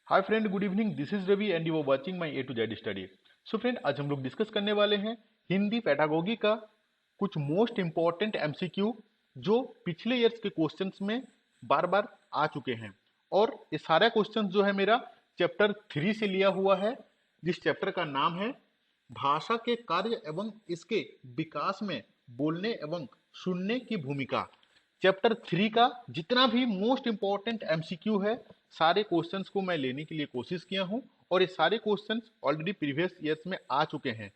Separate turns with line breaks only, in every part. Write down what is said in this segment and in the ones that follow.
Hi friend, good evening. This is Ravi and you are watching my A to Z study. So friend, आज हम लोग discuss करने वाले हैं हिंदी पेडागोगी का कुछ मोस्ट इंपॉर्टेंट एमसीक्यू जो पिछले ईयर्स के क्वेश्चंस में बार बार आ चुके हैं। और ये सारा क्वेश्चंस जो है मेरा चैप्टर 3 से लिया हुआ है, जिस चैप्टर का नाम है भाषा के कार्य एवं इसके विकास में बोलने एवं सुनने की भूमिका। चैप्टर 3 का जितना भी मोस्ट इंपॉर्टेंट एमसीक्यू है, सारे क्वेश्चंस को मैं लेने के लिए कोशिश किया हूं। और ये सारे क्वेश्चंस ऑलरेडी प्रीवियस ईयर्स में आ चुके हैं,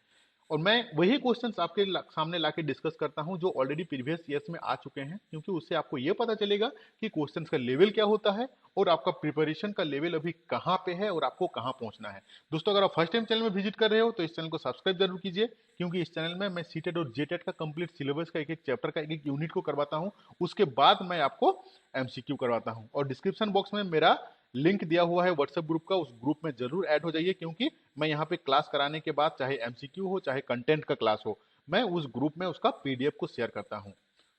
और मैं वही क्वेश्चंस आपके सामने लाके डिस्कस करता हूं जो ऑलरेडी प्रीवियस ईयर्स में आ चुके हैं, क्योंकि उससे आपको ये पता चलेगा कि क्वेश्चंस का लेवल क्या होता है और आपका प्रिपरेशन का लेवल अभी कहाँ पे है और आपको कहाँ पहुंचना है। दोस्तों, अगर आप फर्स्ट टाइम चैनल में विजिट कर रहे हो तो इस चैनल को सब्सक्राइब जरूर कीजिए, क्योंकि इस चैनल में मैं सीटेट और जेटेट का कंप्लीट सिलेबस का एक एक चैप्टर का एक एक यूनिट को करवाता हूँ। उसके बाद मैं आपको एमसीक्यू करवाता हूँ। और डिस्क्रिप्शन बॉक्स में मेरा लिंक दिया हुआ है व्हाट्सएप ग्रुप का, उस ग्रुप में जरूर ऐड हो जाइए, क्योंकि मैं यहाँ पे क्लास कराने के बाद चाहे एमसीक्यू हो चाहे कंटेंट का क्लास हो, मैं उस ग्रुप में उसका पीडीएफ को शेयर करता हूँ।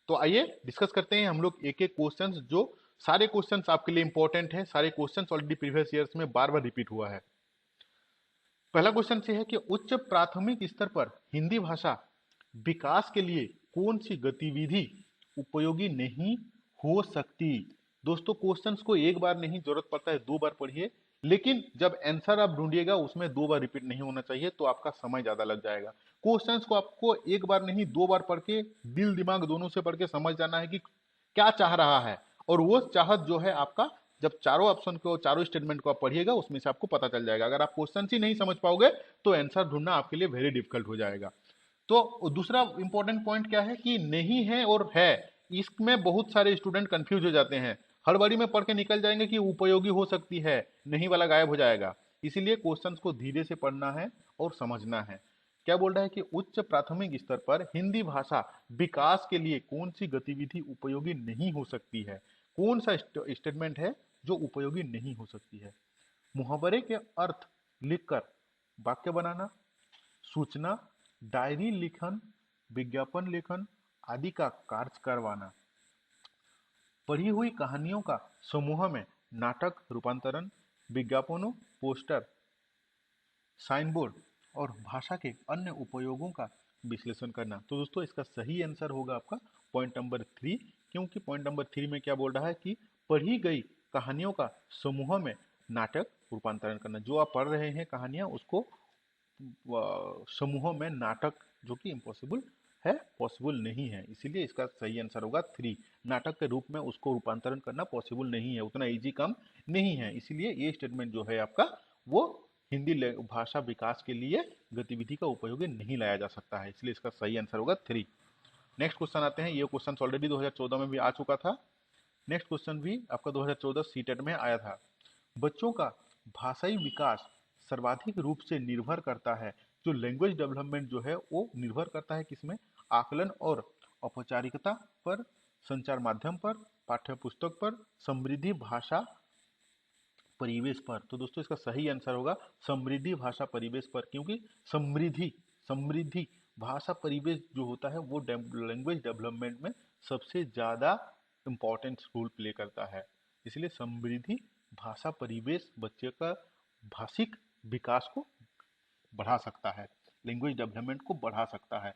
तो आइए डिस्कस करते हैं हम लोग एक एक क्वेश्चंस, जो सारे क्वेश्चंस आपके लिए इंपॉर्टेंट है। सारे क्वेश्चंस ऑलरेडी प्रीवियस ईयर्स में बार बार रिपीट हुआ है। पहला क्वेश्चन से है कि उच्च प्राथमिक स्तर पर हिंदी भाषा विकास के लिए कौन सी गतिविधि उपयोगी नहीं हो सकती। दोस्तों, क्वेश्चंस को एक बार नहीं, जरूरत पड़ता है 2 बार पढ़िए, लेकिन जब आंसर आप ढूंढिएगा उसमें 2 बार रिपीट नहीं होना चाहिए, तो आपका समय ज्यादा लग जाएगा। क्वेश्चंस को आपको एक बार नहीं 2 बार पढ़ के दिल दिमाग दोनों से पढ़ के समझ जाना है कि क्या चाह रहा है। और वो चाहत जो है आपका, जब चारों ऑप्शन को, चारों स्टेटमेंट को आप पढ़िएगा, उसमें से आपको पता चल जाएगा। अगर आप क्वेश्चन ही नहीं समझ पाओगे तो आंसर ढूंढना आपके लिए वेरी डिफिकल्ट हो जाएगा। तो दूसरा इंपॉर्टेंट पॉइंट क्या है कि नहीं है और है, इसमें बहुत सारे स्टूडेंट कंफ्यूज हो जाते हैं। हड़बड़ी में पढ़ के निकल जाएंगे कि उपयोगी हो सकती है, नहीं वाला गायब हो जाएगा। इसीलिए क्वेश्चंस को धीरे से पढ़ना है और समझना है। क्या बोल रहा है कि उच्च प्राथमिक स्तर पर हिंदी भाषा विकास के लिए कौन सी गतिविधि उपयोगी नहीं हो सकती है। कौन सा स्टेटमेंट है जो उपयोगी नहीं हो सकती है। मुहावरे के अर्थ लिखकर वाक्य बनाना, सूचना, डायरी लिखन, विज्ञापन लेखन आदि का कार्य करवाना, पढ़ी हुई कहानियों का समूह में नाटक रूपांतरण, विज्ञापनों, पोस्टर, साइन बोर्ड और भाषा के अन्य उपयोगों का विश्लेषण करना। तो दोस्तों, इसका सही आंसर होगा आपका पॉइंट नंबर 3, क्योंकि पॉइंट नंबर 3 में क्या बोल रहा है कि पढ़ी गई कहानियों का समूह में नाटक रूपांतरण करना। जो आप पढ़ रहे हैं कहानियां, उसको समूहों में नाटक, जो कि इम्पॉसिबल है, पॉसिबल नहीं है, इसीलिए इसका सही आंसर होगा 3। नाटक के रूप में उसको रूपांतरण करना पॉसिबल नहीं है, उतना इजी काम नहीं है, इसीलिए ये स्टेटमेंट जो है आपका, वो हिंदी भाषा विकास के लिए गतिविधि का उपयोगी नहीं लाया जा सकता है, इसलिए इसका सही आंसर होगा 3। नेक्स्ट क्वेश्चन आते हैं। ये क्वेश्चन ऑलरेडी 2014 में भी आ चुका था। नेक्स्ट क्वेश्चन भी आपका 2014 सीटेट में आया था। बच्चों का भाषाई विकास सर्वाधिक रूप से निर्भर करता है, जो लैंग्वेज डेवलपमेंट जो है वो निर्भर करता है किसमें, आकलन और औपचारिकता पर, संचार माध्यम पर, पाठ्य पुस्तक पर, समृद्धि भाषा परिवेश पर। तो दोस्तों, इसका सही आंसर होगा समृद्धि भाषा परिवेश पर, क्योंकि समृद्धि समृद्धि भाषा परिवेश जो होता है वो लैंग्वेज डेवलपमेंट में सबसे ज्यादा इंपॉर्टेंट रोल प्ले करता है। इसलिए समृद्धि भाषा परिवेश बच्चे का भाषिक विकास को बढ़ा सकता है, लैंग्वेज डेवलपमेंट को बढ़ा सकता है,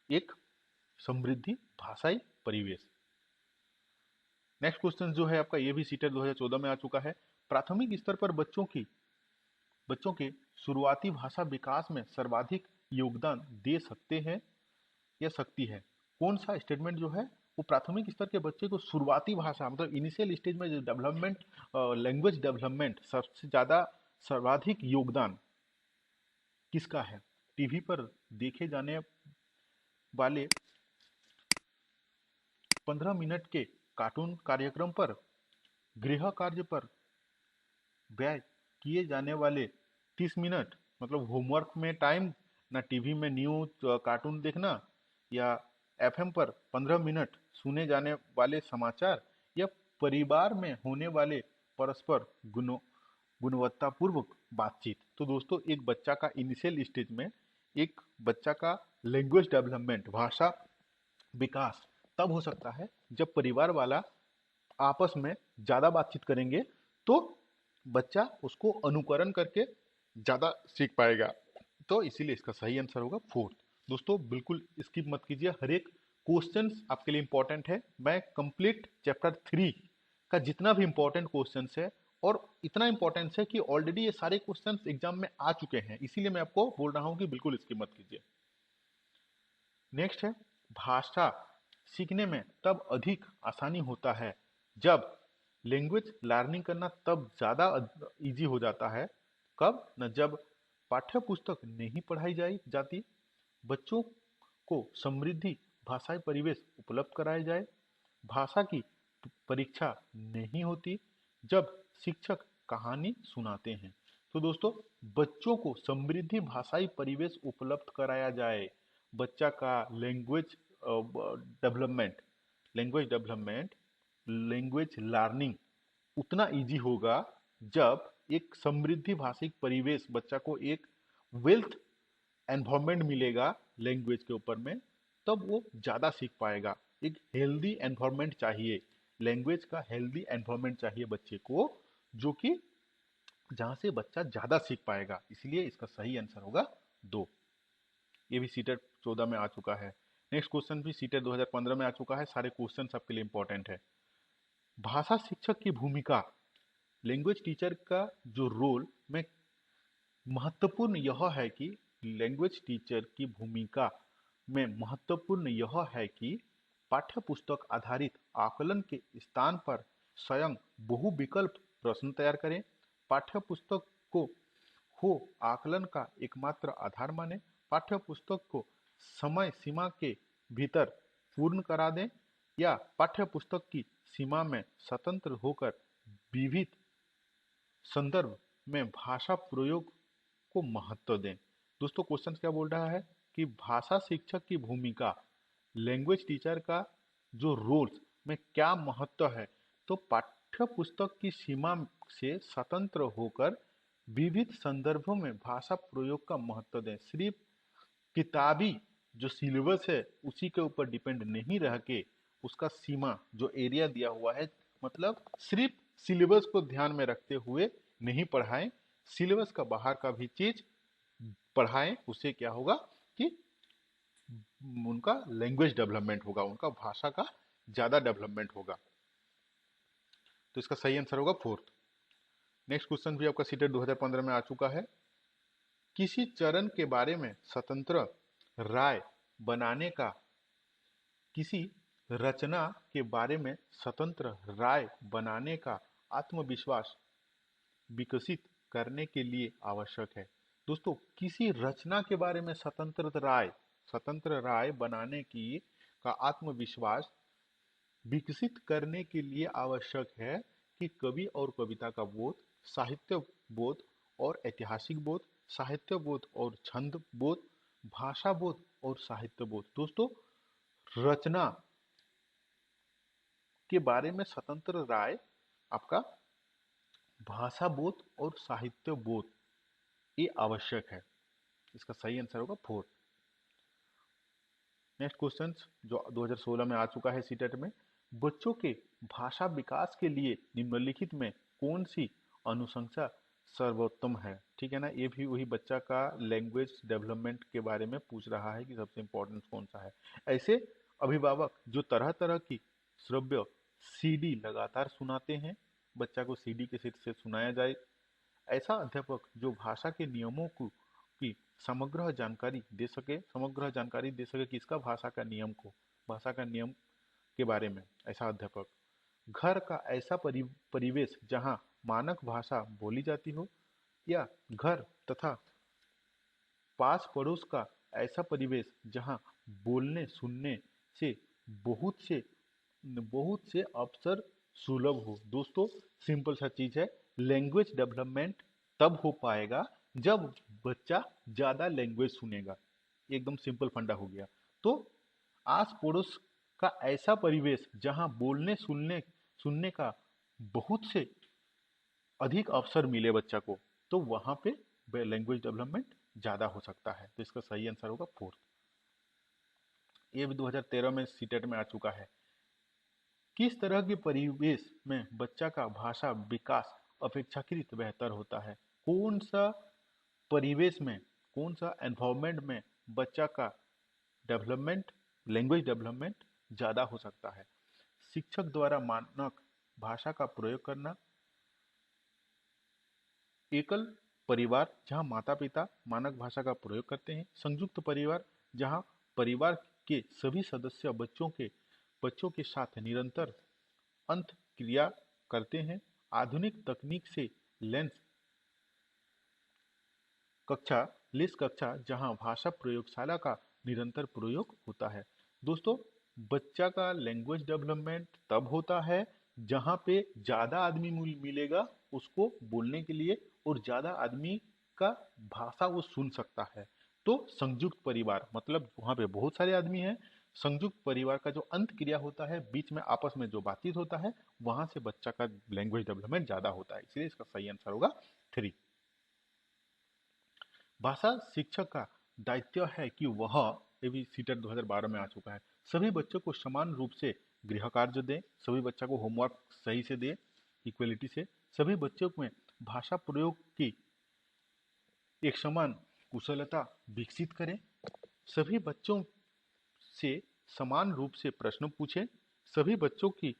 एक समृद्धि भाषाई परिवेश। नेक्स्ट क्वेश्चन जो है आपका, ये भी सीटेट 2014 में आ चुका है। प्राथमिक स्तर पर बच्चों के शुरुआती भाषा विकास में सर्वाधिक योगदान दे सकते हैं या सकती है। कौन सा स्टेटमेंट जो है वो प्राथमिक स्तर के बच्चे को शुरुआती भाषा, मतलब इनिशियल स्टेज में जो डेवलपमेंट, लैंग्वेज डेवलपमेंट सबसे ज्यादा सर्वाधिक योगदान किसका है। टीवी पर देखे जाने वाले 15 मिनट के कार्टून कार्यक्रम पर, गृह कार्य पर व्यय किए जाने वाले 30 मिनट, मतलब होमवर्क में टाइम, ना टीवी में न्यूज कार्टून देखना, या एफएम पर 15 मिनट सुने जाने वाले समाचार, या परिवार में होने वाले परस्पर गुणवत्तापूर्वक बातचीत। तो दोस्तों, एक बच्चा का इनिशियल स्टेज में, एक बच्चा का लैंग्वेज डेवलपमेंट, भाषा विकास तब हो सकता है जब परिवार वाला आपस में ज्यादा बातचीत करेंगे, तो बच्चा उसको अनुकरण करके ज़्यादा सीख पाएगा। तो इसीलिए इसका सही आंसर होगा फोर्थ। दोस्तों बिल्कुल स्किप मत कीजिए, हर एक क्वेश्चंस आपके लिए इंपॉर्टेंट है। मैं कंप्लीट चैप्टर 3 का जितना भी इंपॉर्टेंट क्वेश्चंस है, और इतना इंपॉर्टेंस है कि ऑलरेडी ये सारे क्वेश्चंस एग्जाम में आ चुके हैं, इसीलिए मैं आपको बोल रहा हूं कि बिल्कुल स्किप मत कीजिए। नेक्स्ट है, भाषा सीखने में तब अधिक आसानी होता है जब लैंग्वेज लर्निंग करना तब ज़्यादा इजी हो जाता है, कब न जब पाठ्य पुस्तक नहीं पढ़ाई जाती, बच्चों को समृद्धि भाषाई परिवेश उपलब्ध कराया जाए, भाषा की परीक्षा नहीं होती, जब शिक्षक कहानी सुनाते हैं। तो दोस्तों बच्चों को समृद्धि भाषाई परिवेश उपलब्ध कराया जाए, बच्चा का development language development language learning उतना इजी होगा जब एक समृद्धि भाषिक परिवेश, बच्चा को एक वेल्थ एनवायरमेंट मिलेगा लैंग्वेज के ऊपर में, तब वो ज़्यादा सीख पाएगा। एक हेल्दी एनवायरमेंट चाहिए, लैंग्वेज का हेल्दी एनवायरमेंट चाहिए बच्चे को, जो कि जहाँ से बच्चा ज़्यादा सीख पाएगा। इसलिए इसका सही आंसर होगा 2। ये भी सीटेट 14 में आ चुका है। नेक्स्ट क्वेश्चन भी सीटेट 2015 में आ चुका है। सारे क्वेश्चन आपके लिए इंपॉर्टेंट है। भाषा शिक्षक की भूमिका, लैंग्वेज टीचर का जो रोल में महत्वपूर्ण यह है कि लैंग्वेज टीचर की भूमिका में महत्वपूर्ण यह है कि पाठ्य पुस्तक आधारित आकलन के स्थान पर स्वयं बहुविकल्प प्रश्न तैयार करें, पाठ्य पुस्तक को हो आकलन का एकमात्र आधार माने, पाठ्य पुस्तक को समय सीमा के भीतर पूर्ण करा दें, या पाठ्य पुस्तक की सीमा में स्वतंत्र होकर विविध संदर्भ में भाषा प्रयोग को महत्व दें। दोस्तों क्वेश्चन क्या बोल रहा है कि भाषा शिक्षक की भूमिका, लैंग्वेज टीचर का जो रोल में क्या महत्व है, तो पाठ्य पुस्तक की सीमा से स्वतंत्र होकर विविध संदर्भों में भाषा प्रयोग का महत्व दें। सिर्फ किताबी जो सिलेबस है उसी के ऊपर डिपेंड नहीं रह के उसका सीमा जो एरिया दिया हुआ है, मतलब सिर्फ सिलेबस को ध्यान में रखते हुए नहीं पढ़ाएं, सिलेबस का बाहर का भी चीज पढ़ाएं। उससे क्या होगा कि उनका लैंग्वेज डेवलपमेंट होगा, उनका भाषा का ज्यादा डेवलपमेंट होगा। तो इसका सही आंसर होगा फोर्थ। नेक्स्ट क्वेश्चन भी आपका सीटेट 2015 में आ चुका है। किसी चरण के बारे में स्वतंत्र राय बनाने का, किसी रचना के बारे में स्वतंत्र राय बनाने का आत्मविश्वास विकसित करने के लिए आवश्यक है। दोस्तों किसी रचना के बारे में स्वतंत्र राय बनाने की का आत्मविश्वास विकसित करने के लिए आवश्यक है कि कवि और कविता का बोध, साहित्य बोध और ऐतिहासिक बोध, साहित्य बोध और छंद बोध, भाषा बोध और साहित्य बोध। दोस्तों रचना के बारे में स्वतंत्र राय, आपका भाषा बोध और साहित्य बोध ये आवश्यक है। इसका सही आंसर होगा फोर्थ। नेक्स्ट क्वेश्चन जो 2016 में आ चुका है सीटेट में, बच्चों के भाषा विकास के लिए निम्नलिखित में कौन सी अनुशंसा सर्वोत्तम है। ठीक है ना, ये भी वही बच्चा का लैंग्वेज डेवलपमेंट के बारे में पूछ रहा है कि सबसे इंपॉर्टेंट कौन सा है। ऐसे अभिभावक जो तरह तरह की श्रव्य सीडी लगातार सुनाते हैं, बच्चा को सीडी के सेट से सुनाया जाए। ऐसा अध्यापक जो भाषा के नियमों की समग्र जानकारी दे सके किसका, भाषा का नियम के बारे में। ऐसा अध्यापक, घर का ऐसा परिवेश जहाँ मानक भाषा बोली जाती हो, या घर तथा पास पड़ोस का ऐसा परिवेश जहाँ बोलने सुनने से बहुत से बहुत से अवसर सुलभ हो। दोस्तों सिंपल सा चीज है, लैंग्वेज डेवलपमेंट तब हो पाएगा जब बच्चा ज्यादा लैंग्वेज सुनेगा। एकदम सिंपल फंडा हो गया। तो आस पड़ोस का ऐसा परिवेश जहां बोलने सुनने सुनने का बहुत से अधिक अवसर मिले बच्चा को, तो वहां पे लैंग्वेज डेवलपमेंट ज्यादा हो सकता है। तो इसका सही आंसर होगा फोर्थ। ये भी 2013 में सीटेट में आ चुका है। किस तरह के परिवेश में बच्चा का भाषा विकास अपेक्षाकृत बेहतर होता है। कौन सा परिवेश में, कौन सा एनवायरमेंट में बच्चा का डेवलपमेंट, लैंग्वेज डेवलपमेंट ज़्यादा हो सकता है। शिक्षक द्वारा मानक भाषा का प्रयोग करना, एकल परिवार जहां माता पिता मानक भाषा का प्रयोग करते हैं, संयुक्त परिवार जहां परिवार के सभी सदस्य बच्चों के साथ निरंतर अंत क्रिया करते हैं, आधुनिक तकनीक से लेंस कक्षा लेस कक्षा जहां भाषा प्रयोगशाला का निरंतर प्रयोग होता है। दोस्तों, बच्चा का लैंग्वेज डेवलपमेंट तब होता है जहां पे ज्यादा आदमी मिलेगा उसको बोलने के लिए, और ज्यादा आदमी का भाषा वो सुन सकता है। तो संयुक्त परिवार मतलब वहां पे बहुत सारे आदमी हैं। संयुक्त परिवार का जो अंत क्रिया होता है, बीच में आपस में जो बातचीत होता है, वहां से बच्चा का लैंग्वेज डेवलपमेंट ज्यादा होता है। इसलिए इसका सही आंसर होगा 3। भाषा शिक्षक का दायित्व है कि वह, ये भी सीटेट 2012 में आ चुका है, सभी बच्चों को समान रूप से गृह कार्य दें, सभी बच्चों को होमवर्क सही से दें, इक्वलिटी से, सभी बच्चों में भाषा प्रयोग की एक समान कुशलता विकसित करें, सभी बच्चों से समान रूप से प्रश्न पूछें, सभी बच्चों की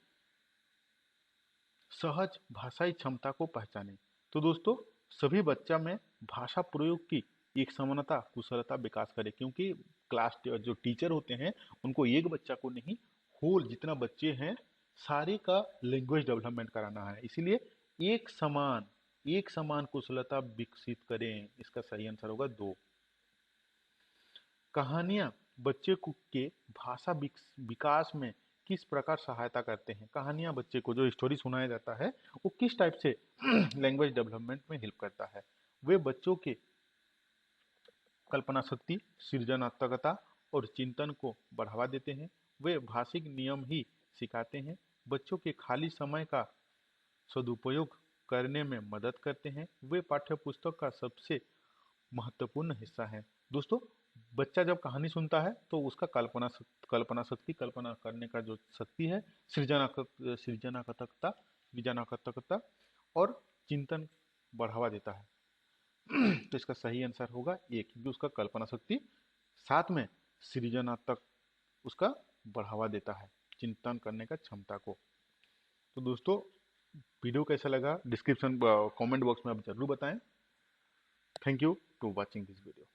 सहज भाषाई क्षमता को पहचानें। तो दोस्तों, सभी बच्चा में भाषा प्रयोग की एक समानता कुशलता विकास करें, क्योंकि क्लास जो टीचर होते हैं उनको एक बच्चा को नहीं, होल जितना बच्चे हैं सारे का लैंग्वेज डेवलपमेंट कराना है। इसीलिए एक समान कुशलता विकसित करें। इसका सही आंसर होगा 2। कहानियां बच्चे को के भाषा विकास में किस प्रकार सहायता करते हैं। कहानियां बच्चे को जो स्टोरी सुनाया जाता है वो किस टाइप से लैंग्वेज डेवलपमेंट में हेल्प करता है। वे बच्चों के कल्पना शक्ति, सृजनात्मकता और चिंतन को बढ़ावा देते हैं। वे भाषिक नियम ही सिखाते हैं, बच्चों के खाली समय का सदुपयोग करने में मदद करते हैं। वे पाठ्य पुस्तक का सबसे महत्वपूर्ण हिस्सा है। दोस्तों, बच्चा जब कहानी सुनता है तो उसका कल्पना शक्ति, कल्पना करने का जो शक्ति है, सृजनात्मकता और चिंतन बढ़ावा देता है। तो इसका सही आंसर होगा 1, क्योंकि उसका कल्पना शक्ति साथ में सृजनात्मक उसका बढ़ावा देता है, चिंतन करने का क्षमता को। तो दोस्तों, वीडियो कैसा लगा डिस्क्रिप्शन कमेंट बॉक्स में आप जरूर बताएं। Thank you to watching this video.